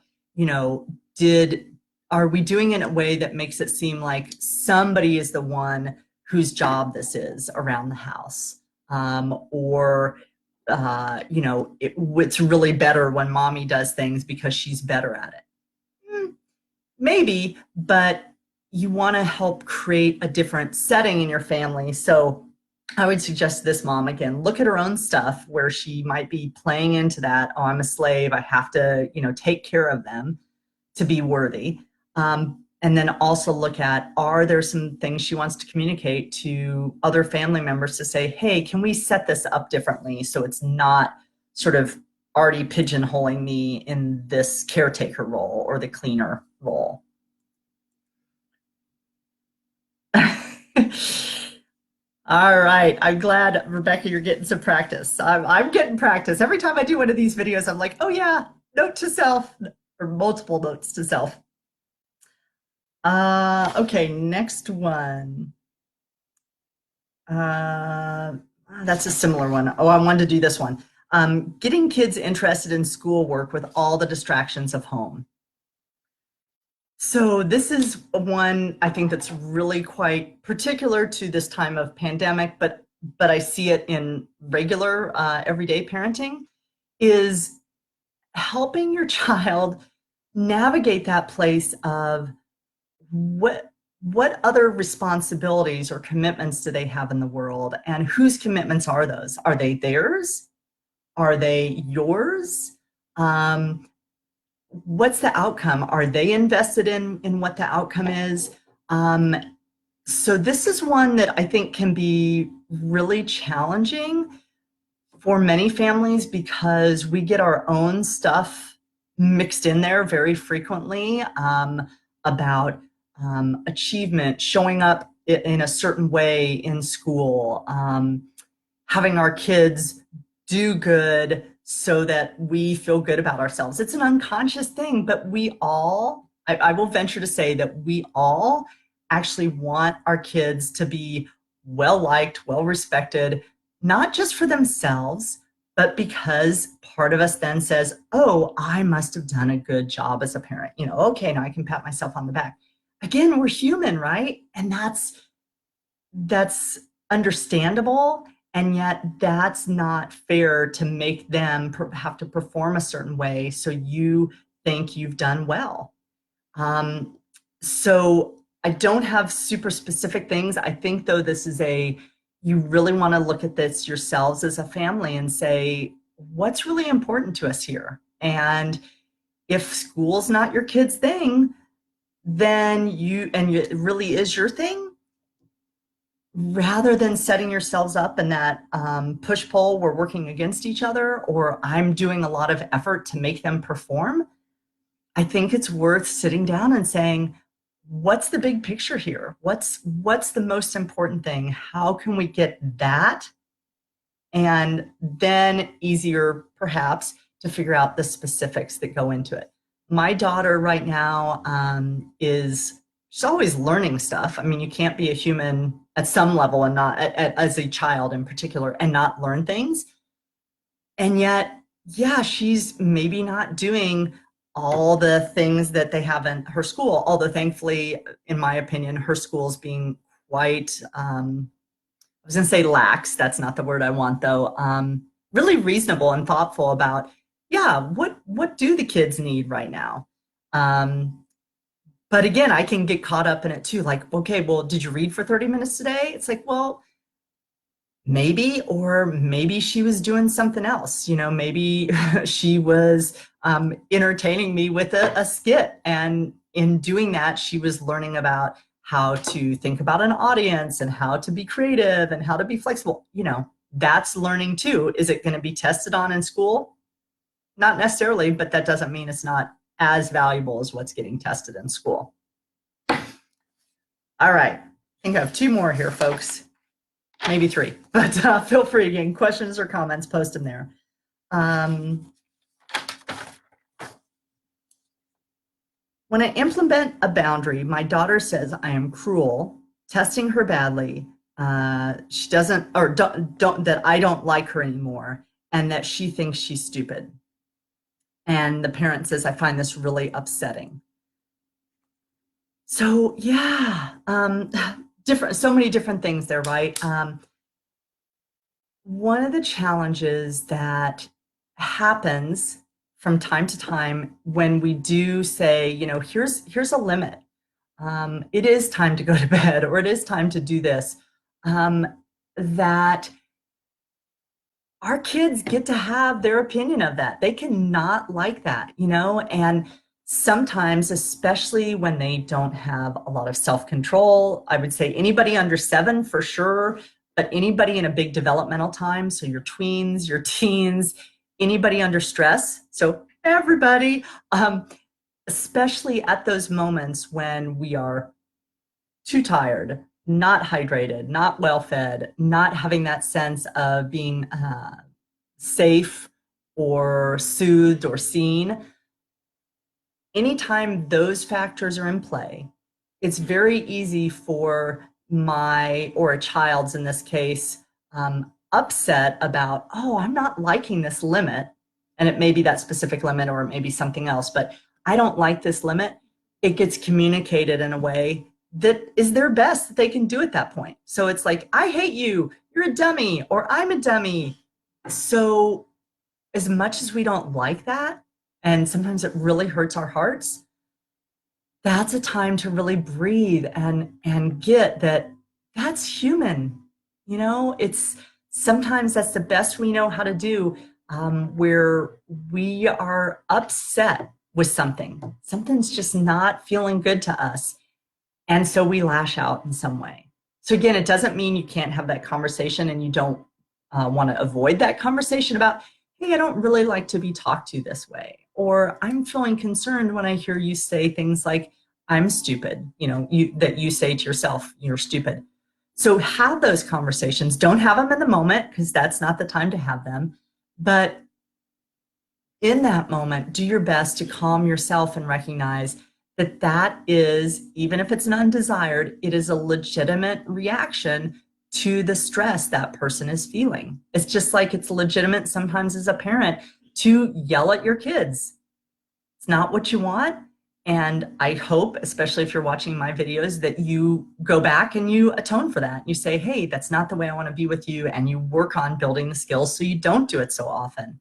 did are we doing it in a way that makes it seem like somebody is the one whose job this is around the house? Or, it's really better when mommy does things because she's better at it. Maybe, but you want to help create a different setting in your family. So I would suggest this mom, again, look at her own stuff where she might be playing into that, oh, I'm a slave, I have to, take care of them to be worthy. And then also look at, are there some things she wants to communicate to other family members to say, hey, can we set this up differently so it's not sort of already pigeonholing me in this caretaker role or the cleaner role. All right, I'm glad, Rebecca, you're getting some practice. I'm getting practice. Every time I do one of these videos, I'm like, oh yeah, note to self, or multiple notes to self. Okay, next one. That's a similar one. Oh, I wanted to do this one. Getting kids interested in schoolwork with all the distractions of home. So this is one I think that's really quite particular to this time of pandemic, but I see it in regular everyday parenting, is helping your child navigate that place of what other responsibilities or commitments do they have in the world, and whose commitments are those? Are they theirs? Are they yours? What's the outcome? Are they invested in what the outcome is? So this is one that I think can be really challenging for many families because we get our own stuff mixed in there very frequently about achievement, showing up in a certain way in school, having our kids do good so that we feel good about ourselves. It's an unconscious thing, but we all, I will venture to say that we all actually want our kids to be well-liked, well-respected, not just for themselves, but because part of us then says, oh, I must have done a good job as a parent. Okay, now I can pat myself on the back. Again, we're human, right? And that's understandable. And yet that's not fair to make them have to perform a certain way so you think you've done well. So I don't have super specific things. I think, though, this is you really want to look at this yourselves as a family and say, what's really important to us here? And if school's not your kid's thing, then it really is your thing, rather than setting yourselves up in that push-pull, we're working against each other, or I'm doing a lot of effort to make them perform, I think it's worth sitting down and saying, what's the big picture here? What's the most important thing? How can we get that? And then easier, perhaps, to figure out the specifics that go into it. My daughter right now she's always learning stuff. I mean, you can't be a human at some level and not, as a child in particular, and not learn things. And yet, yeah, she's maybe not doing all the things that they have in her school, although thankfully, in my opinion, her school's being quite, I was going to say lax, that's not the word I want, though, really reasonable and thoughtful about, yeah, what do the kids need right now? But again, I can get caught up in it too. Like, okay, well, did you read for 30 minutes today? It's like, well, maybe, or maybe she was doing something else. Maybe she was entertaining me with a skit. And in doing that, she was learning about how to think about an audience and how to be creative and how to be flexible. That's learning too. Is it going to be tested on in school? Not necessarily, but that doesn't mean it's not as valuable as what's getting tested in school. All right, I think I have two more here, folks. Maybe three, but feel free, again, questions or comments, post them there. When I implement a boundary, my daughter says I am cruel, testing her badly. She doesn't, or don't that I don't like her anymore, and that she thinks she's stupid. And the parent says, I find this really upsetting. So yeah, different, so many different things there, right? One of the challenges that happens from time to time when we do say, here's a limit. It is time to go to bed, or it is time to do this. Um, that our kids get to have their opinion of that. They cannot like that, and sometimes, especially when they don't have a lot of self-control, I would say anybody under 7 for sure, but anybody in a big developmental time, so your tweens, your teens, anybody under stress, so everybody, especially at those moments when we are too tired, not hydrated, not well fed, not having that sense of being safe or soothed or seen. Anytime those factors are in play, it's very easy for my, or a child's in this case, upset about, oh, I'm not liking this limit. And it may be that specific limit or it may be something else, but I don't like this limit. It gets communicated in a way that is their best that they can do at that point. So it's like, I hate you, you're a dummy, or I'm a dummy. So as much as we don't like that, and sometimes it really hurts our hearts, that's a time to really breathe and get that that's human. It's sometimes that's the best we know how to do, where we are upset with something. Something's just not feeling good to us. And so we lash out in some way. So again, it doesn't mean you can't have that conversation and you don't want to avoid that conversation about, hey, I don't really like to be talked to this way. Or I'm feeling concerned when I hear you say things like, I'm stupid, that you say to yourself, you're stupid. So have those conversations. Don't have them in the moment because that's not the time to have them. But in that moment, do your best to calm yourself and recognize that that is, even if it's an undesired, it is a legitimate reaction to the stress that person is feeling. It's just like it's legitimate sometimes as a parent to yell at your kids. It's not what you want. And I hope, especially if you're watching my videos, that you go back and you atone for that. You say, hey, that's not the way I want to be with you. And you work on building the skills so you don't do it so often.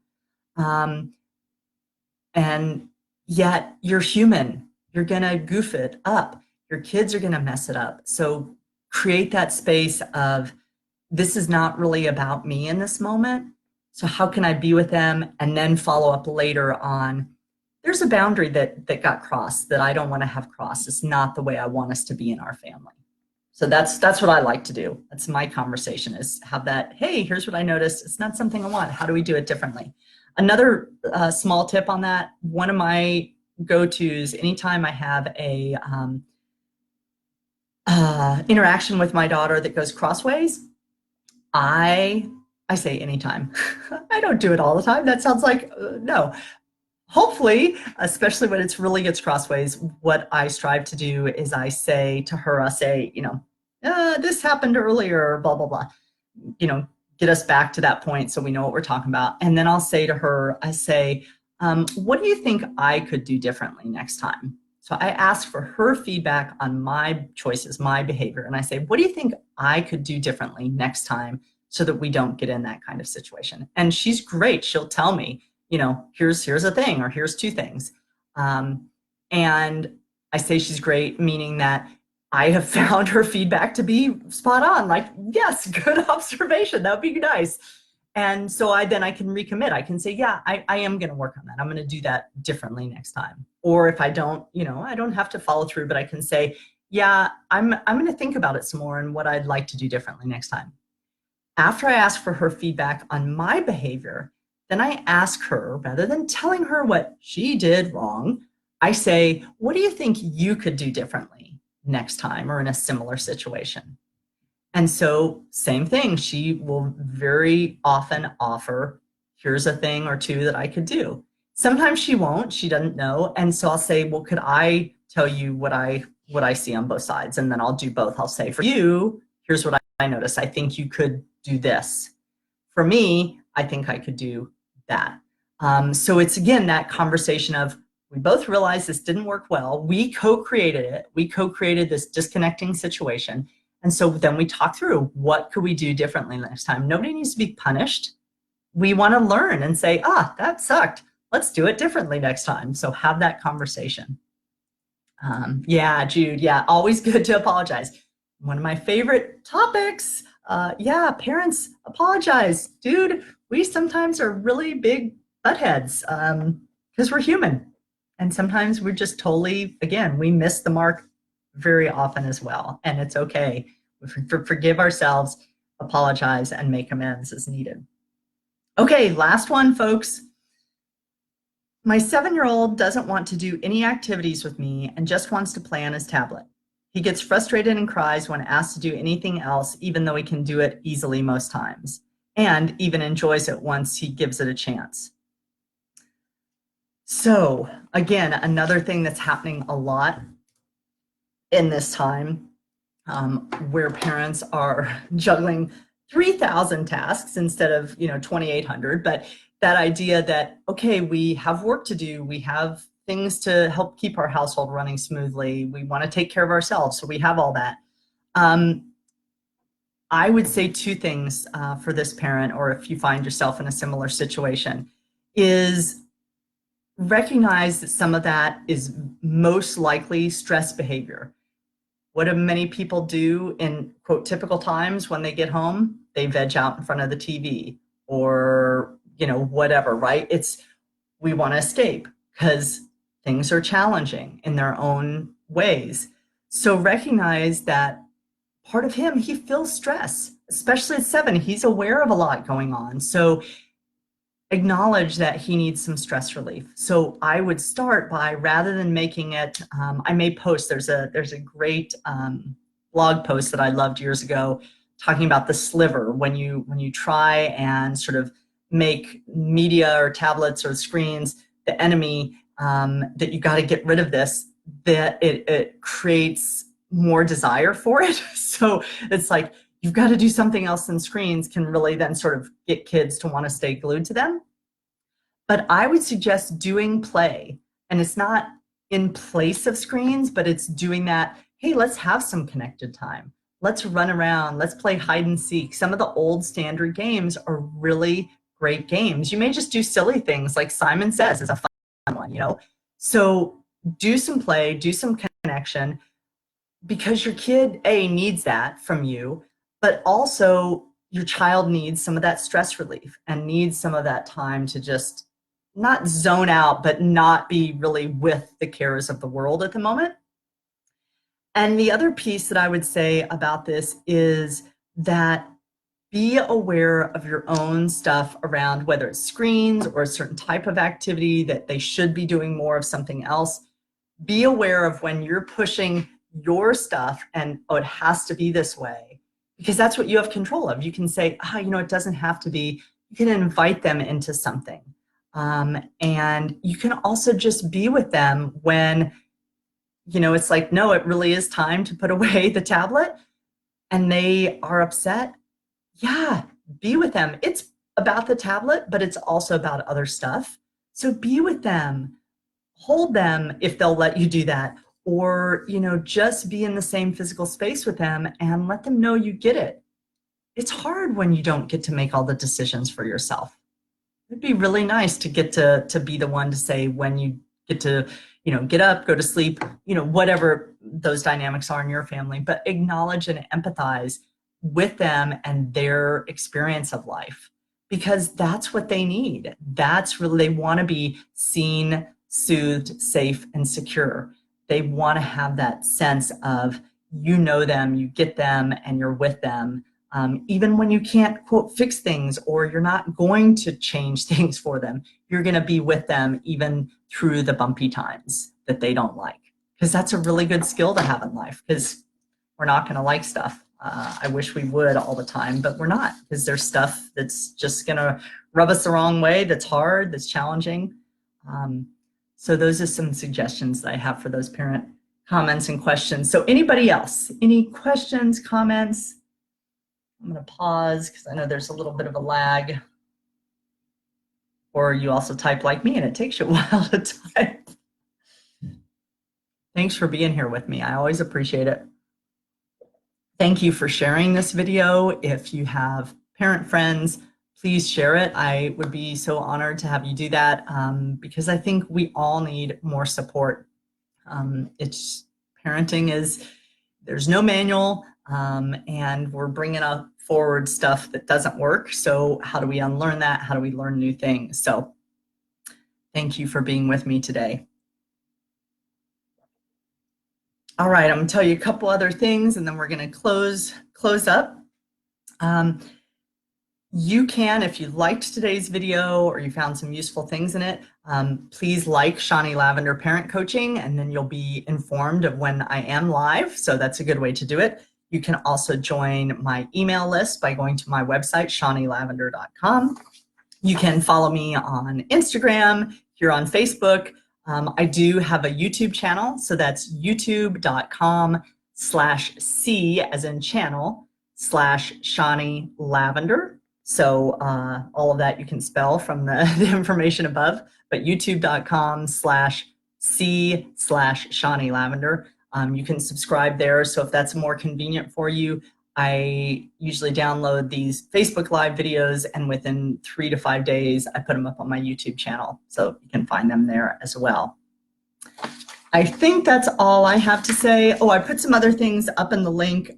And yet you're human. You're going to goof it up. Your kids are going to mess it up. So create that space of, this is not really about me in this moment. So how can I be with them? And then follow up later on, there's a boundary that got crossed that I don't want to have crossed. It's not the way I want us to be in our family. So that's what I like to do. That's my conversation, is have that, hey, here's what I noticed. It's not something I want. How do we do it differently? Another small tip on that, one of my go-tos, anytime I have a interaction with my daughter that goes crossways, I say anytime. I don't do it all the time. That sounds like, no. Hopefully, especially when it's really gets crossways, what I strive to do is I say to her, I say, this happened earlier, blah, blah, blah, get us back to that point so we know what we're talking about. And then I'll say to her, I say, what do you think I could do differently next time? So I ask for her feedback on my choices, my behavior. And I say, what do you think I could do differently next time so that we don't get in that kind of situation? And she's great. She'll tell me, here's a thing, or here's 2 things. And I say she's great, meaning that I have found her feedback to be spot on. Like, yes, good observation. That would be nice. And so I can recommit. I can say, yeah, I am going to work on that. I'm going to do that differently next time. Or if I don't, I don't have to follow through, but I can say, yeah, I'm going to think about it some more and what I'd like to do differently next time. After I ask for her feedback on my behavior, then I ask her, rather than telling her what she did wrong, I say, what do you think you could do differently next time or in a similar situation? And so same thing, she will very often offer, here's a thing or 2 that I could do. Sometimes she won't, she doesn't know. And so I'll say, well, could I tell you what I see on both sides? And then I'll do both. I'll say, for you, here's what I noticed. I think you could do this. For me, I think I could do that. So it's, again, that conversation of, We both realized this didn't work well. We co-created it. We co-created this disconnecting situation. And so then we talked through, what could we do differently next time? Nobody needs to be punished. We want to learn and say, that sucked. Let's do it differently next time. So have that conversation. Yeah, Jude, yeah, always good to apologize. One of my favorite topics, yeah, parents apologize. Dude, we sometimes are really big buttheads because we're human. And sometimes we're just totally, again, we miss the mark very often as well. And it's okay. Forgive ourselves, apologize, and make amends as needed. Okay, last one, folks. My 7-year-old doesn't want to do any activities with me and just wants to play on his tablet. He gets frustrated and cries when asked to do anything else, even though he can do it easily most times, and even enjoys it once he gives it a chance. So again, another thing that's happening a lot in this time, where parents are juggling 3,000 tasks instead of 2,800, but that idea that, okay, we have work to do, we have things to help keep our household running smoothly, we want to take care of ourselves, so we have all that. I would say two things for this parent, or if you find yourself in a similar situation, is recognize that some of that is most likely stress behavior. What do many people do in, quote, typical times when they get home? They veg out in front of the TV or, whatever, right? We want to escape because things are challenging in their own ways. So recognize that part of him, he feels stress, especially at 7. He's aware of a lot going on. So acknowledge that he needs some stress relief. So I would start by, rather than making it, I may post, there's a great blog post that I loved years ago talking about the sliver, when you try and sort of make media or tablets or screens the enemy, that you got to get rid of this, that it creates more desire for it. So it's like, you've got to do something else than screens, can really then sort of get kids to want to stay glued to them. But I would suggest doing play, and it's not in place of screens, but it's doing that, hey, let's have some connected time. Let's run around, let's play hide and seek. Some of the old standard games are really great games. You may just do silly things like Simon Says is a fun one, So do some play, do some connection, because your kid, A, needs that from you, but also your child needs some of that stress relief and needs some of that time to just not zone out, but not be really with the cares of the world at the moment. And the other piece that I would say about this is that be aware of your own stuff around whether it's screens or a certain type of activity that they should be doing more of something else. Be aware of when you're pushing your stuff and, it has to be this way, because that's what you have control of. You can say, it doesn't have to be. You can invite them into something. And you can also just be with them when, it's like, no, it really is time to put away the tablet and they are upset. Yeah, be with them. It's about the tablet, but it's also about other stuff. So be with them, hold them if they'll let you do that, or, just be in the same physical space with them and let them know you get it. It's hard when you don't get to make all the decisions for yourself. It'd be really nice to get to be the one to say when you get to, get up, go to sleep, whatever those dynamics are in your family, but acknowledge and empathize with them and their experience of life, because that's what they need. That's really, they want to be seen, soothed, safe, and secure. They want to have that sense of, them, you get them, and you're with them. Even when you can't, quote, fix things, or you're not going to change things for them, you're going to be with them even through the bumpy times that they don't like. Because that's a really good skill to have in life, because we're not going to like stuff. I wish we would all the time, but we're not, because there's stuff that's just going to rub us the wrong way, that's hard, that's challenging. So those are some suggestions that I have for those parent comments and questions. So anybody else, any questions, comments? I'm going to pause because I know there's a little bit of a lag. Or you also type like me and it takes you a while to type. Thanks for being here with me. I always appreciate it. Thank you for sharing this video. If you have parent friends, please share it. I would be so honored to have you do that because I think we all need more support. It's parenting is, there's no manual and we're bringing up forward stuff that doesn't work. So how do we unlearn that? How do we learn new things? So thank you for being with me today. All right, I'm gonna tell you a couple other things and then we're gonna close up. You can, if you liked today's video or you found some useful things in it, please like Shonnie Lavender Parent Coaching, and then you'll be informed of when I am live. So that's a good way to do it. You can also join my email list by going to my website, shonnielavender.com. You can follow me on Instagram, here on Facebook. I do have a YouTube channel, so that's youtube.com/C as in channel /Shonnie Lavender. So all of that you can spell from the information above, but youtube.com/C/Shonnie Lavender. You can subscribe there. So if that's more convenient for you, I usually download these Facebook Live videos, and within 3 to 5 days, I put them up on my YouTube channel. So you can find them there as well. I think that's all I have to say. Oh, I put some other things up in the link.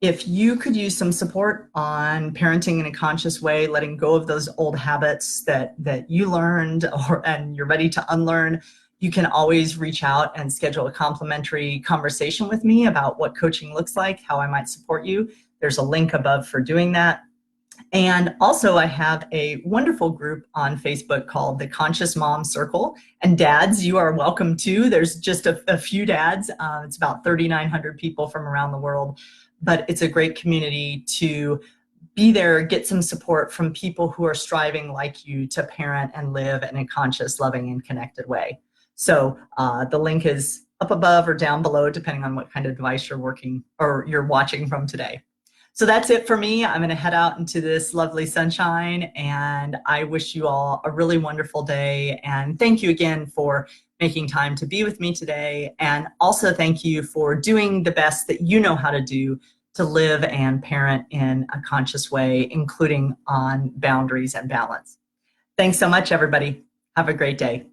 If you could use some support on parenting in a conscious way, letting go of those old habits that you learned and you're ready to unlearn, you can always reach out and schedule a complimentary conversation with me about what coaching looks like, how I might support you. There's a link above for doing that. And also I have a wonderful group on Facebook called the Conscious Mom Circle. And dads, you are welcome too. There's just a few dads. It's about 3,900 people from around the world. But it's a great community to be there, get some support from people who are striving like you to parent and live in a conscious, loving, and connected way. So the link is up above or down below, depending on what kind of device you're working or you're watching from today. So that's it for me. I'm going to head out into this lovely sunshine, and I wish you all a really wonderful day. And thank you again for making time to be with me today. And also thank you for doing the best that you know how to do to live and parent in a conscious way, including on boundaries and balance. Thanks so much, everybody. Have a great day.